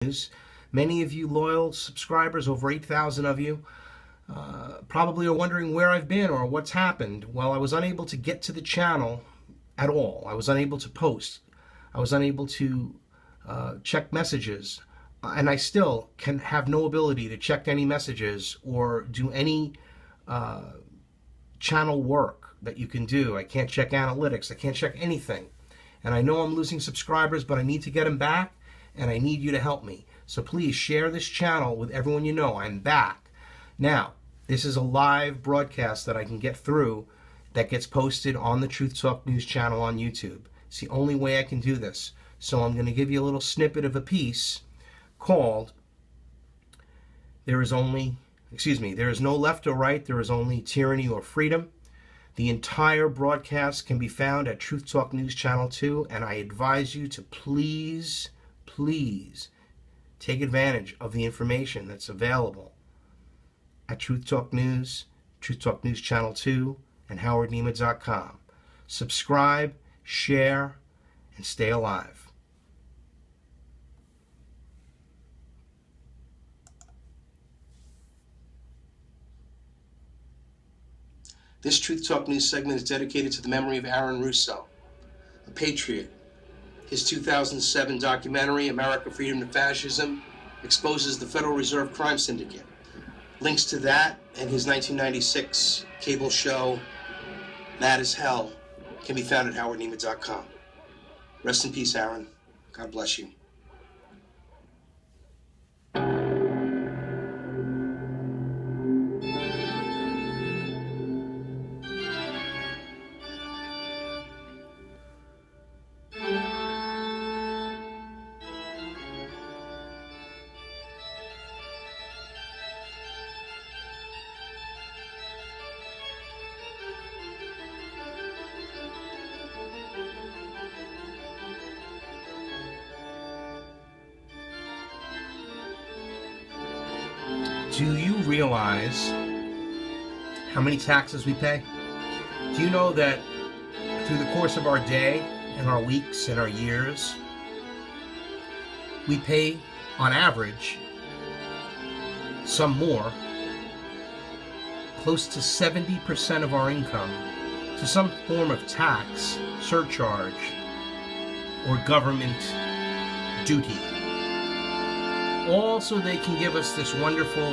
News. Many of you loyal subscribers, over 8,000 of you, probably are wondering where I've been or what's happened. Well, I was unable to get to the channel at all. I was unable to post. I was unable to check messages. And I still can have no ability to check any messages or do any channel work that you can do. I can't check analytics. I can't check anything. And I know I'm losing subscribers, but I need to get them back, and I need you to help me. So please share this channel with everyone you know. I'm back. Now, this is a live broadcast that I can get through that gets posted on the Truth Talk News channel on YouTube. It's the only way I can do this. So I'm going to give you a little snippet of a piece called there is no left or right, there is only tyranny or freedom. The entire broadcast can be found at Truth Talk News Channel 2, and I advise you to please take advantage of the information that's available at Truth Talk News, Truth Talk News Channel 2, and howardnema.com. Subscribe, share, and stay alive. This Truth Talk News segment is dedicated to the memory of Aaron Russo, a patriot. His 2007 documentary, America, Freedom to Fascism, exposes the Federal Reserve crime syndicate. Links to that and his 1996 cable show, Mad as Hell, can be found at howardnema.com. Rest in peace, Aaron. God bless you. Do you realize how many taxes we pay? Do you know that through the course of our day and our weeks and our years, we pay, on average, some more, close to 70% of our income to some form of tax, surcharge, or government duty. All so they can give us this wonderful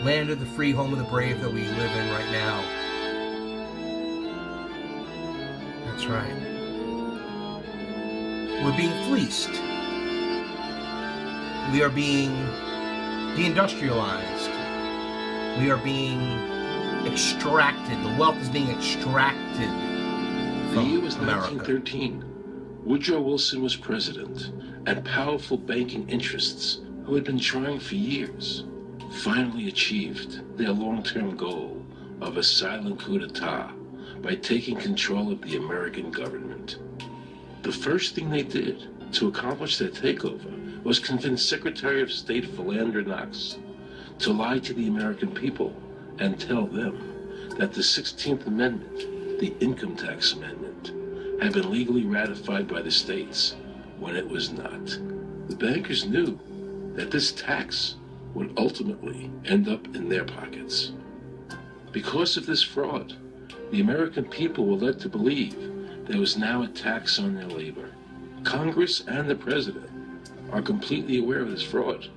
land of the free, home of the brave that we live in right now. That's right. We're being fleeced. We are being deindustrialized. We are being extracted. The wealth is being extracted from The year was America. 1913. Woodrow Wilson was president, and powerful banking interests who had been trying for years finally achieved their long-term goal of a silent coup d'etat by taking control of the American government. The first thing they did to accomplish their takeover was convince Secretary of State Philander Knox to lie to the American people and tell them that the 16th Amendment, the Income Tax Amendment, had been legally ratified by the states when it was not. The bankers knew that this tax would ultimately end up in their pockets. Because of this fraud, the American people were led to believe there was now a tax on their labor. Congress and the president are completely aware of this fraud,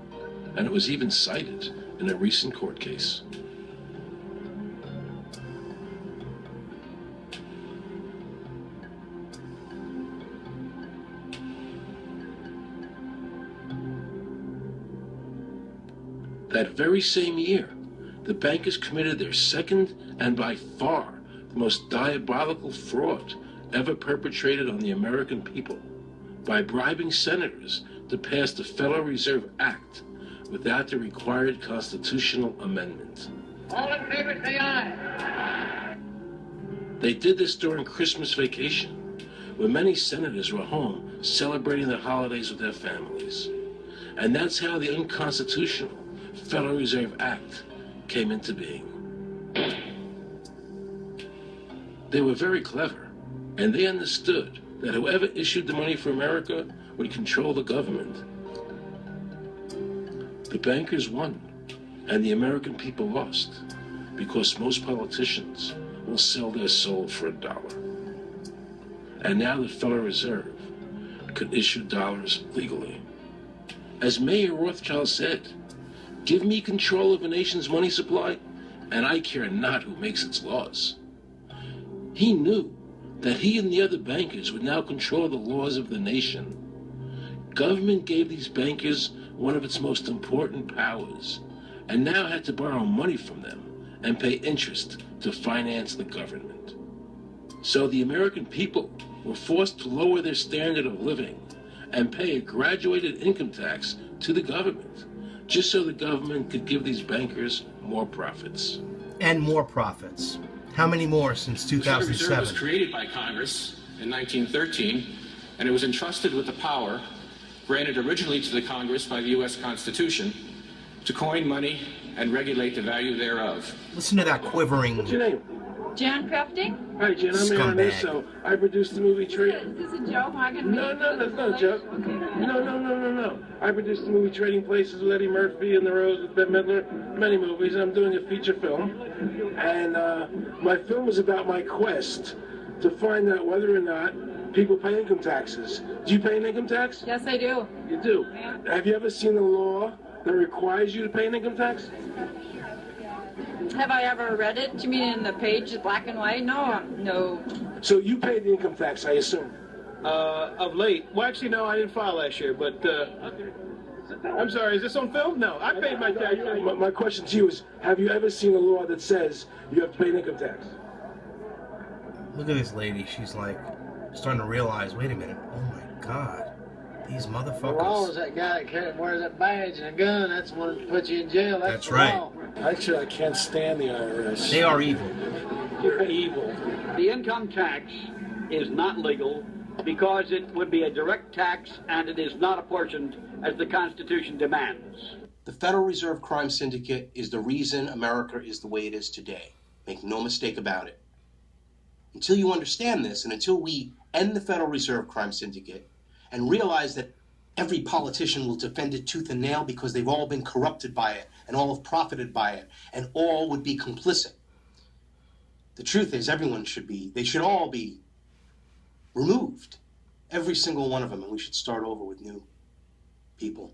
and it was even cited in a recent court case. That very same year, the bankers committed their second and by far the most diabolical fraud ever perpetrated on the American people by bribing senators to pass the Federal Reserve Act without the required constitutional amendment. All in favor, say aye. They did this during Christmas vacation, when many senators were home celebrating the holidays with their families. And that's how the unconstitutional Federal Reserve Act came into being. They were very clever, and they understood that whoever issued the money for America would control the government. The bankers won, and the American people lost, because most politicians will sell their soul for $1. And now the Federal Reserve could issue dollars legally. As Mayor Rothschild said, give me control of a nation's money supply, and I care not who makes its laws. He knew that he and the other bankers would now control the laws of the nation. Government gave these bankers one of its most important powers, and now had to borrow money from them and pay interest to finance the government. So the American people were forced to lower their standard of living and pay a graduated income tax to the government, just so the government could give these bankers more profits. And more profits. How many more since The Federal Reserve 2007? was created by Congress in 1913, and it was entrusted with the power granted originally to the Congress by the U.S. Constitution to coin money and regulate the value thereof. Listen to that quivering. What's your name? Jan Crafting? Hi, Jen. I'm Aaron Scumbag. Russo. I produced the movie Is this a joke? I can No, that's not a joke. No. I produced the movie Trading Places with Eddie Murphy and The Rose with Bette Midler. Many movies. I'm doing a feature film. And my film is about my quest to find out whether or not people pay income taxes. Do you pay an income tax? Yes, I do. You do. Have you ever seen a law that requires you to pay an income tax? Have I ever read it? You mean in the page, black and white? No. So you pay the income tax, I assume. Of late. Well, actually, no, I didn't file last year, but, I'm sorry, is this on film? No, I paid my tax. My question to you is, have you ever seen a law that says you have to pay an income tax? Look at this lady. She's like starting to realize, wait a minute. Oh my God. These The law motherfuckers. is that guy that wears that badge and a gun. That's the one that puts you in jail. That's the right. law. Actually, I can't stand the IRS. They are evil. You're evil. The income tax is not legal because it would be a direct tax and it is not apportioned as the Constitution demands. The Federal Reserve Crime Syndicate is the reason America is the way it is today. Make no mistake about it. Until you understand this, and until we end the Federal Reserve Crime Syndicate and realize that every politician will defend it tooth and nail because they've all been corrupted by it and all have profited by it and all would be complicit. The truth is they should all be removed. Every single one of them, and we should start over with new people.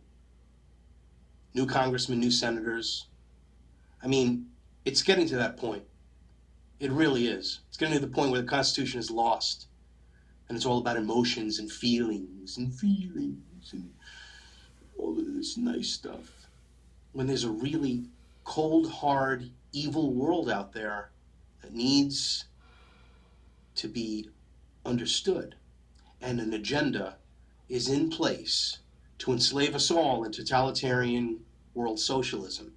New congressmen, new senators. I mean, it's getting to that point. It really is. It's getting to the point where the Constitution is lost. And it's all about emotions and feelings and all of this nice stuff. When there's a really cold, hard, evil world out there that needs to be understood. And an agenda is in place to enslave us all in totalitarian world socialism.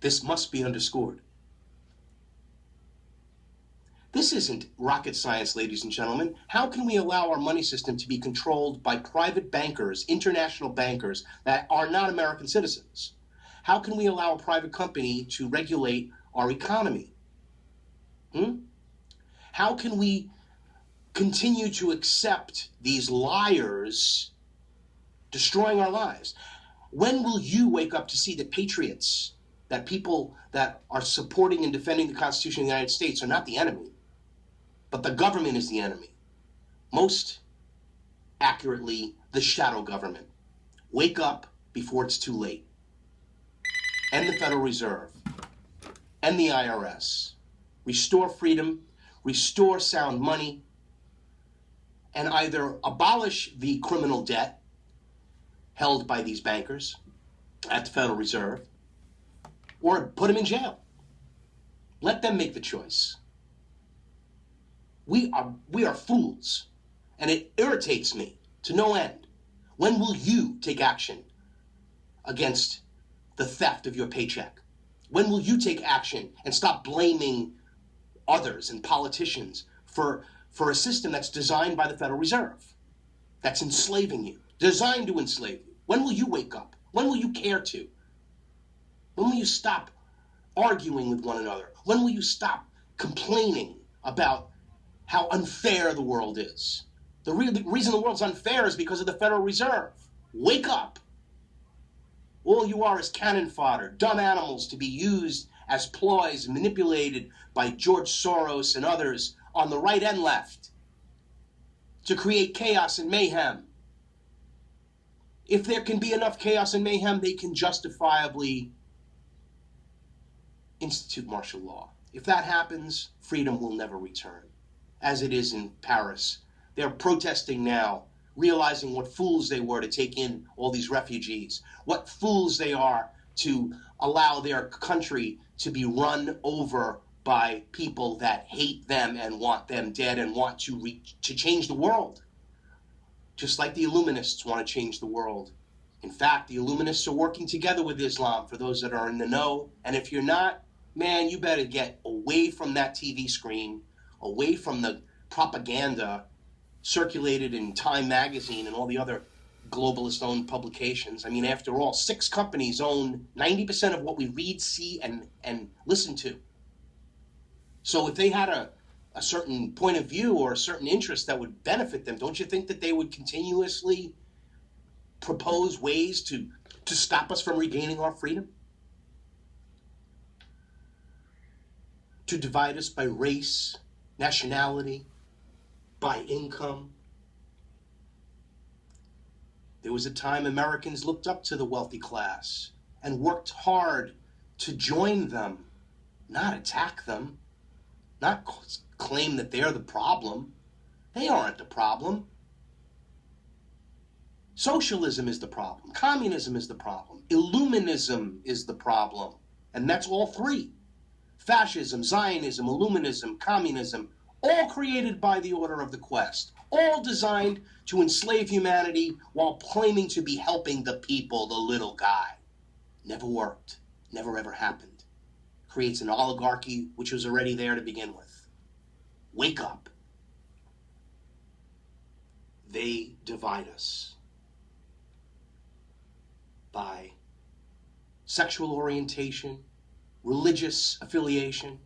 This must be underscored. This isn't rocket science, ladies and gentlemen. How can we allow our money system to be controlled by private bankers, international bankers, that are not American citizens? How can we allow a private company to regulate our economy? How can we continue to accept these liars destroying our lives? When will you wake up to see that patriots, that people that are supporting and defending the Constitution of the United States are not the enemy, but the government is the enemy? Most accurately, the shadow government. Wake up before it's too late. End the Federal Reserve. End the IRS. Restore freedom. Restore sound money. And either abolish the criminal debt held by these bankers at the Federal Reserve, or put them in jail. Let them make the choice. We are fools, and it irritates me to no end. When will you take action against the theft of your paycheck? When will you take action and stop blaming others and politicians for a system that's designed by the Federal Reserve, that's enslaving you, designed to enslave you? When will you wake up? When will you care to? When will you stop arguing with one another? When will you stop complaining about how unfair the world is? The reason the world's unfair is because of the Federal Reserve. Wake up. All you are is cannon fodder, dumb animals to be used as ploys and manipulated by George Soros and others on the right and left to create chaos and mayhem. If there can be enough chaos and mayhem, they can justifiably institute martial law. If that happens, freedom will never return, as it is in Paris. They're protesting now, realizing what fools they were to take in all these refugees, what fools they are to allow their country to be run over by people that hate them and want them dead and want to change the world. Just like the Illuminists want to change the world. In fact, the Illuminists are working together with Islam, for those that are in the know. And if you're not, man, you better get away from that TV screen, away from the propaganda circulated in Time magazine and all the other globalist-owned publications. I mean, after all, 6 companies own 90% of what we read, see, and listen to. So if they had a certain point of view or a certain interest that would benefit them, don't you think that they would continuously propose ways to stop us from regaining our freedom? To divide us by race, nationality, by income. There was a time Americans looked up to the wealthy class and worked hard to join them, not attack them, not claim that they're the problem. They aren't the problem. Socialism is the problem. Communism is the problem. Illuminism is the problem. And that's all 3. Fascism, Zionism, Illuminism, communism, all created by the order of the Quest, all designed to enslave humanity while claiming to be helping the people, the little guy. Never worked. Never ever happened. Creates an oligarchy which was already there to begin with. Wake up. They divide us by sexual orientation, religious affiliation.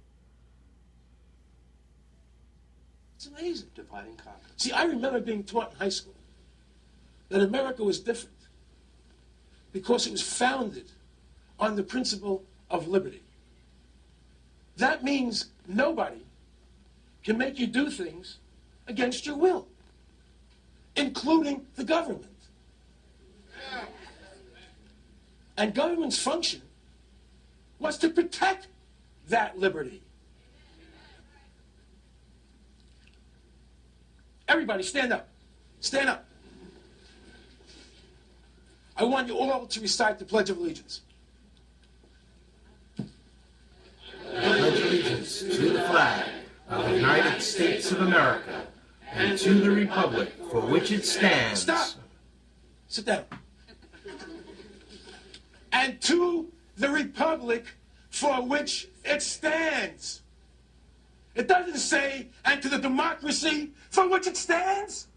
It's amazing, divide and conquer. See, I remember being taught in high school that America was different because it was founded on the principle of liberty. That means nobody can make you do things against your will, including the government. And government's function was to protect that liberty. Everybody stand up. Stand up. I want you all to recite the Pledge of Allegiance. Pledge allegiance to the flag of the United States of America and to the republic for which it stands. Stop. Sit down. And to the republic for which it stands. It doesn't say, and to the democracy for which it stands,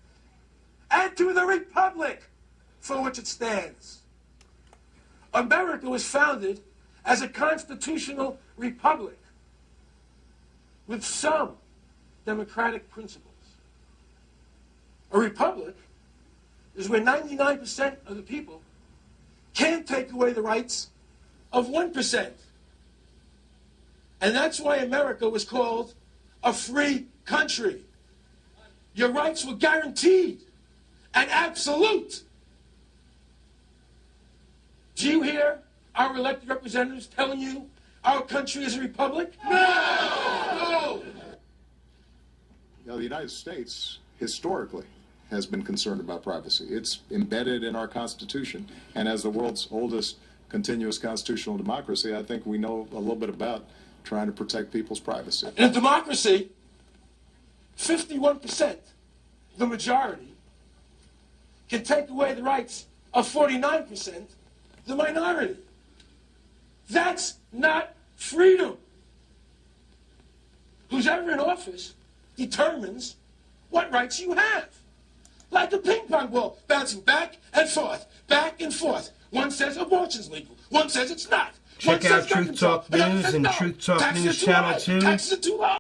and to the republic for which it stands. America was founded as a constitutional republic with some democratic principles. A republic is where 99% of the people can't take away the rights of 1%. And that's why America was called a free country. Your rights were guaranteed and absolute. Do you hear our elected representatives telling you our country is a republic? No! No! You know, the United States, historically, has been concerned about privacy. It's embedded in our Constitution. And as the world's oldest continuous constitutional democracy, I think we know a little bit about trying to protect people's privacy. In a democracy, 51%, the majority, can take away the rights of 49%, the minority. That's not freedom. Who's ever in office determines what rights you have. Like a ping pong ball, bouncing back and forth, back and forth. One says abortion's legal, one says it's not. Check out Truth Talk News and Truth Talk News Channel 2.